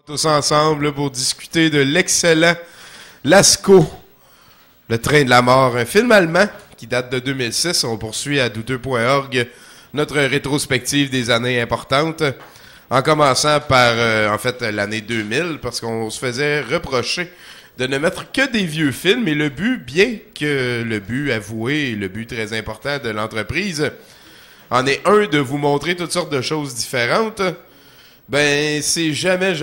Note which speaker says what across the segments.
Speaker 1: Tous ensemble là, pour discuter de l'excellent Lascaux, le train de la mort, un film allemand qui date de 2006. On poursuit à douteux.org notre rétrospective des années importantes, en commençant par l'année 2000, parce qu'on se faisait reprocher de ne mettre que des vieux films, et le but, bien que le but avoué et le but très important de l'entreprise en est un de vous montrer toutes sortes de choses différentes, ben c'est jamais,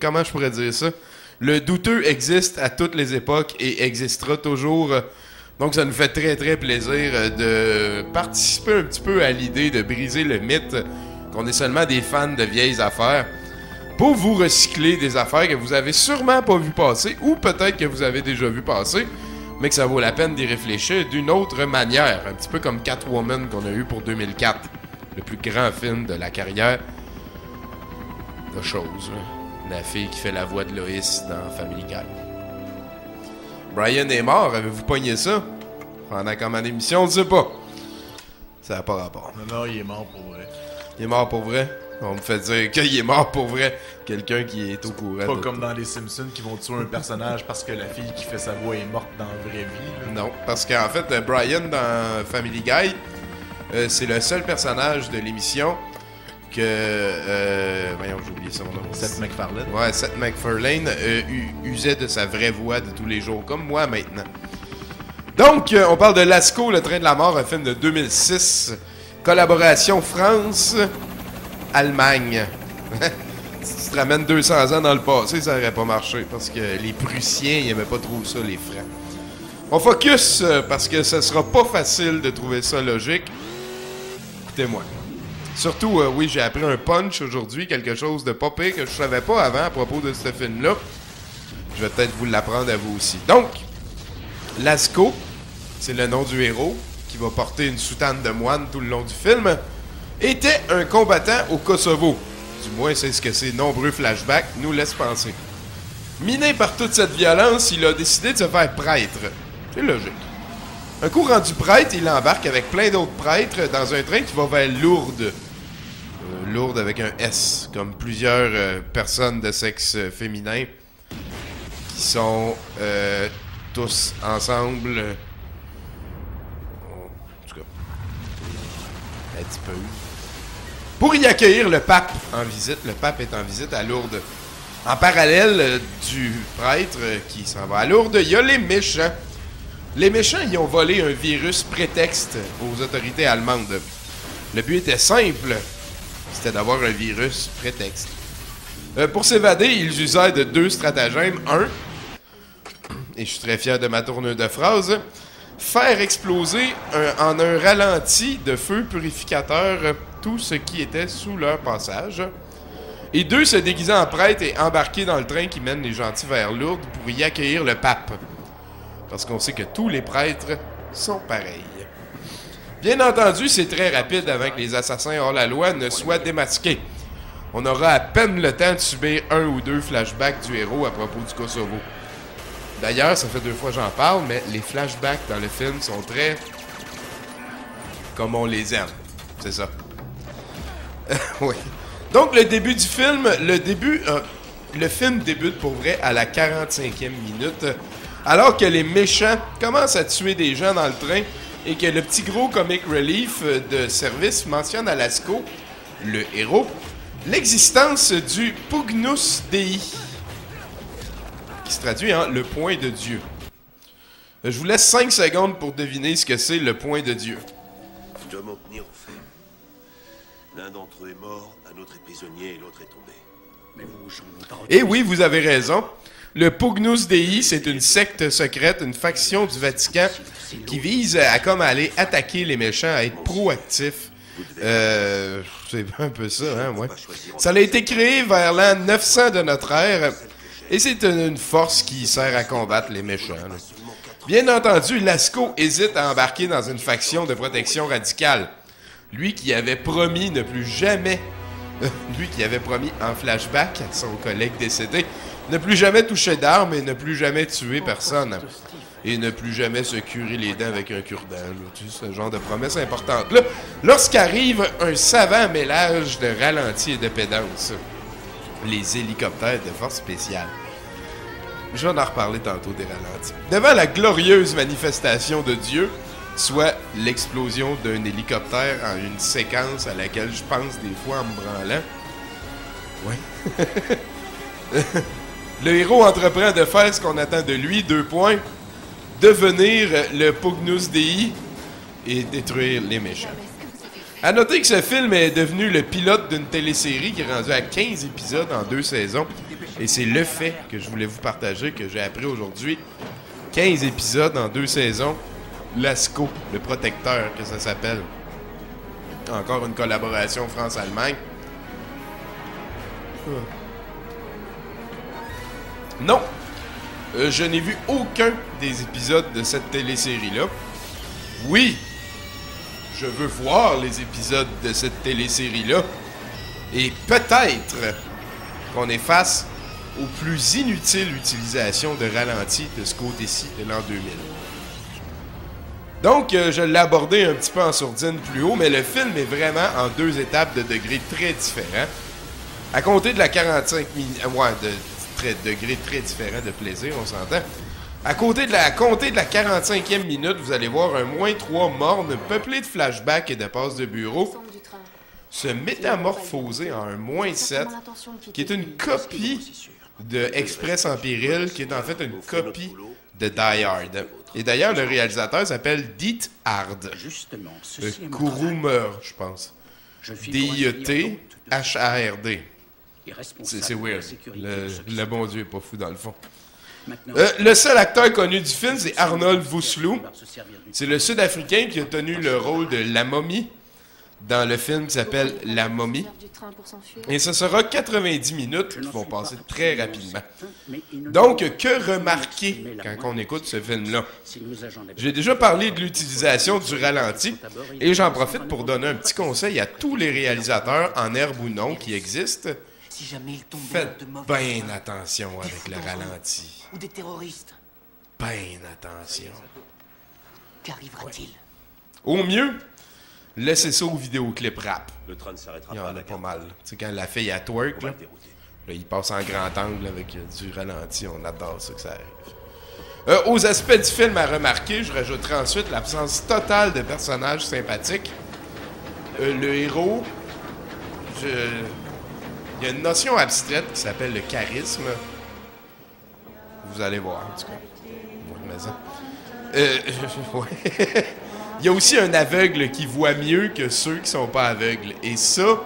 Speaker 1: comment je pourrais dire ça, le douteux existe à toutes les époques et existera toujours. Donc ça nous fait très très plaisir de participer un petit peu à l'idée de briser le mythe qu'on est seulement des fans de vieilles affaires, pour vous recycler des affaires que vous avez sûrement pas vu passer, ou peut-être que vous avez déjà vu passer, mais que ça vaut la peine d'y réfléchir d'une autre manière. Un petit peu comme Catwoman qu'on a eu pour 2004, le plus grand film de la carrière de choses. La fille qui fait la voix de Loïs dans Family Guy. Brian est mort, avez-vous pogné ça? Pendant comme en émission, on ne sait pas. Ça n'a pas rapport.
Speaker 2: Non, il est mort pour vrai.
Speaker 1: Il est mort pour vrai? On me fait dire qu'il est mort pour vrai. Quelqu'un qui est au courant.
Speaker 2: Pas comme dans les Simpsons qui vont tuer un personnage parce que la fille qui fait sa voix est morte dans la vraie vie. Là.
Speaker 1: Non, parce qu'en fait, Brian dans Family Guy, c'est le seul personnage de l'émission que... voyons, j'ai oublié son nom.
Speaker 2: Seth MacFarlane.
Speaker 1: Ouais, Seth MacFarlane usait de sa vraie voix de tous les jours, comme moi maintenant. Donc, on parle de Lascaux, le train de la mort, un film de 2006. Collaboration France-Allemagne. Si tu te ramènes 200 ans dans le passé, ça n'aurait pas marché, parce que les Prussiens, ils aimaient pas trop ça, les Francs. On focus, parce que ce sera pas facile de trouver ça logique. Écoutez-moi. Surtout, oui, j'ai appris un punch aujourd'hui, quelque chose de pas pire que je savais pas avant à propos de ce film-là. Je vais peut-être vous l'apprendre à vous aussi. Donc, Lascaux, c'est le nom du héros, qui va porter une soutane de moine tout le long du film, était un combattant au Kosovo. Du moins, c'est ce que ces nombreux flashbacks nous laissent penser. Miné par toute cette violence, il a décidé de se faire prêtre. C'est logique. Un coup rendu prêtre, il embarque avec plein d'autres prêtres dans un train qui va vers Lourdes. Lourdes avec un S, comme plusieurs personnes de sexe féminin qui sont tous ensemble. En tout cas, un petit peu. Pour y accueillir le pape en visite. Le pape est en visite à Lourdes. En parallèle du prêtre qui s'en va à Lourdes, il y a les méchants. Les méchants, ils ont volé un virus prétexte aux autorités allemandes. Le but était simple. C'était d'avoir un virus prétexte. Pour s'évader, ils usèrent de deux stratagèmes. Un, et je suis très fier de ma tournure de phrase, faire exploser en un ralenti de feu purificateur tout ce qui était sous leur passage. Et deux, se déguiser en prêtre et embarquer dans le train qui mène les gentils vers Lourdes pour y accueillir le pape. Parce qu'on sait que tous les prêtres sont pareils. Bien entendu, c'est très rapide avant que les assassins hors la loi ne soient démasqués. On aura à peine le temps de subir un ou deux flashbacks du héros à propos du Kosovo. D'ailleurs, ça fait 2 fois que j'en parle, mais les flashbacks dans le film sont très... comme on les aime. C'est ça. Oui. Donc, le début du film, le film débute pour vrai à la 45e minute, alors que les méchants commencent à tuer des gens dans le train et que le petit gros comic relief de service mentionne à Lascaux, le héros, l'existence du Pugnus Dei, qui se traduit en le point de Dieu. Je vous laisse 5 secondes pour deviner ce que c'est le point de Dieu.
Speaker 3: Je dois m'en tenir aux faits. L'un d'entre eux est mort, un autre est prisonnier et l'autre est tombé. Mais vous, j'en ai pas entendu.
Speaker 1: Et oui, vous avez raison. Le Pugnus Dei, c'est une secte secrète, une faction du Vatican qui vise à comme aller attaquer les méchants, à être proactif. C'est un peu ça, hein, ouais. Ça a été créé vers l'an 900 de notre ère, et c'est une force qui sert à combattre les méchants. Là. Bien entendu, Lascaux hésite à embarquer dans une faction de protection radicale. Lui qui avait promis ne plus jamais... lui qui avait promis en flashback à son collègue décédé ne plus jamais toucher d'armes et ne plus jamais tuer personne. Et ne plus jamais se curer les dents avec un cure-dent. Tu sais, ce genre de promesse importante-là. Lorsqu'arrive un savant mélange de ralenti et de pédance. les hélicoptères de force spéciale. Je vais en reparler tantôt des ralentis. Devant la glorieuse manifestation de Dieu, soit l'explosion d'un hélicoptère en une séquence à laquelle je pense des fois en me branlant. Ouais. Le héros entreprend de faire ce qu'on attend de lui, 2 points, devenir le Pugnus Dei et détruire les méchants. À noter que ce film est devenu le pilote d'une télésérie qui est rendue à 15 épisodes en 2 saisons. Et c'est le fait que je voulais vous partager, que j'ai appris aujourd'hui. 15 épisodes en 2 saisons. Lascaux, le protecteur, que ça s'appelle. Encore une collaboration France-Allemagne. Non, je n'ai vu aucun des épisodes de cette télésérie-là. Oui, je veux voir les épisodes de cette télésérie-là. Et peut-être qu'on est face aux plus inutiles utilisations de ralenti de ce côté-ci de l'an 2000. Donc, je l'ai abordé un petit peu en sourdine plus haut, mais le film est vraiment en 2 étapes de degrés très différents. À compter de la 45 minutes... de degrés très différents de plaisir, on s'entend. À compter de la 45e minute, vous allez voir un -3 morne peuplé de flashbacks et de passes de bureau se métamorphoser en un -7, qui est une copie de Express en péril, qui est en fait une copie de Die Hard. Et d'ailleurs, le réalisateur s'appelle Diet Hard. Kouroumer, je pense. D-I-E-T-H-A-R-D. C'est weird. Le bon Dieu est pas fou dans le fond. Le seul acteur connu du film, c'est Arnold Vosloo. C'est le Sud-Africain qui a tenu le rôle de la momie dans le film qui s'appelle La momie. Et ce sera 90 minutes qui vont passer très rapidement. Donc, que remarquer quand on écoute ce film-là? J'ai déjà parlé de l'utilisation du ralenti et j'en profite pour donner un petit conseil à tous les réalisateurs, en herbe ou non, qui existent. Faites bien attention avec le ralenti.
Speaker 4: Ou des terroristes.
Speaker 1: Bien attention.
Speaker 4: Qu'arrivera-t-il?
Speaker 1: Au mieux, laissez ça au vidéoclip rap.
Speaker 3: Le train ne s'arrêtera
Speaker 1: Il y en
Speaker 3: pas.
Speaker 1: a pas mal. Tu sais, quand la fille a twerk, là, il passe en grand angle avec du ralenti. On adore ça que ça arrive. Aux aspects du film à remarquer, je rajouterai ensuite l'absence totale de personnages sympathiques. Le héros... Il y a une notion abstraite qui s'appelle le charisme. Vous allez voir, en tout cas. Ouais. Il y a aussi un aveugle qui voit mieux que ceux qui sont pas aveugles. Et ça,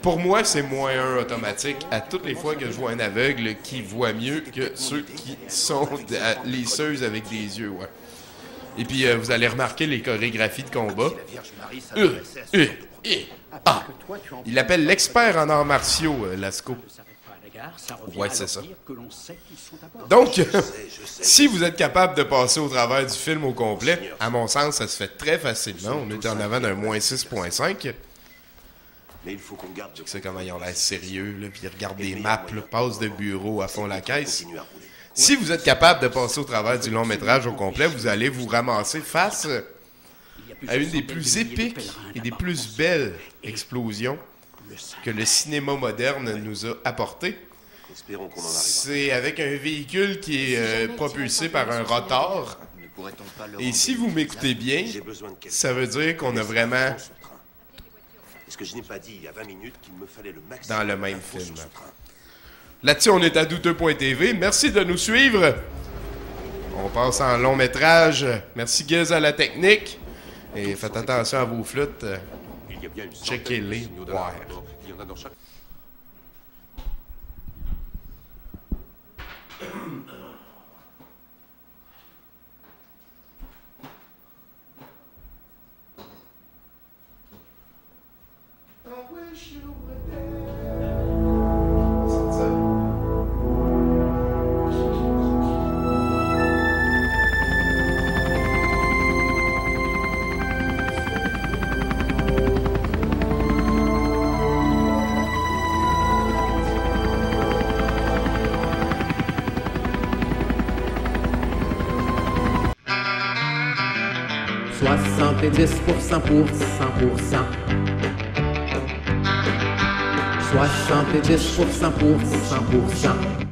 Speaker 1: pour moi, c'est -1 automatique à toutes les fois que je vois un aveugle qui voit mieux que ceux qui sont lisseuses avec des yeux. Ouais. Et puis, vous allez remarquer les chorégraphies de combat. Il appelle l'expert en arts martiaux, Lascaux. Ouais, c'est ça. Donc, si vous êtes capable de passer au travers du film au complet, à mon sens, ça se fait très facilement. On est en avant d'un -6.5.
Speaker 3: Mais il faut qu'on garde.
Speaker 1: Tu sais comment ils ont l'air sérieux, là, puis ils regardent des maps, là, passent de bureau à fond la caisse. Si vous êtes capable de passer au travers du long métrage au complet, vous allez vous ramasser face à une des plus épiques et des plus belles explosions que le cinéma moderne nous a apporté. C'est avec un véhicule qui est propulsé par un rotor. Et si vous m'écoutez bien, ça veut dire qu'on a vraiment dans le même film. Là-dessus, on est à douteux.tv. Merci de nous suivre. On passe en long métrage. Merci Giz à la technique. Et faites attention à vos flûtes. Checkez-les.
Speaker 3: Il y en a dans chaque...
Speaker 5: 70% pour 100%.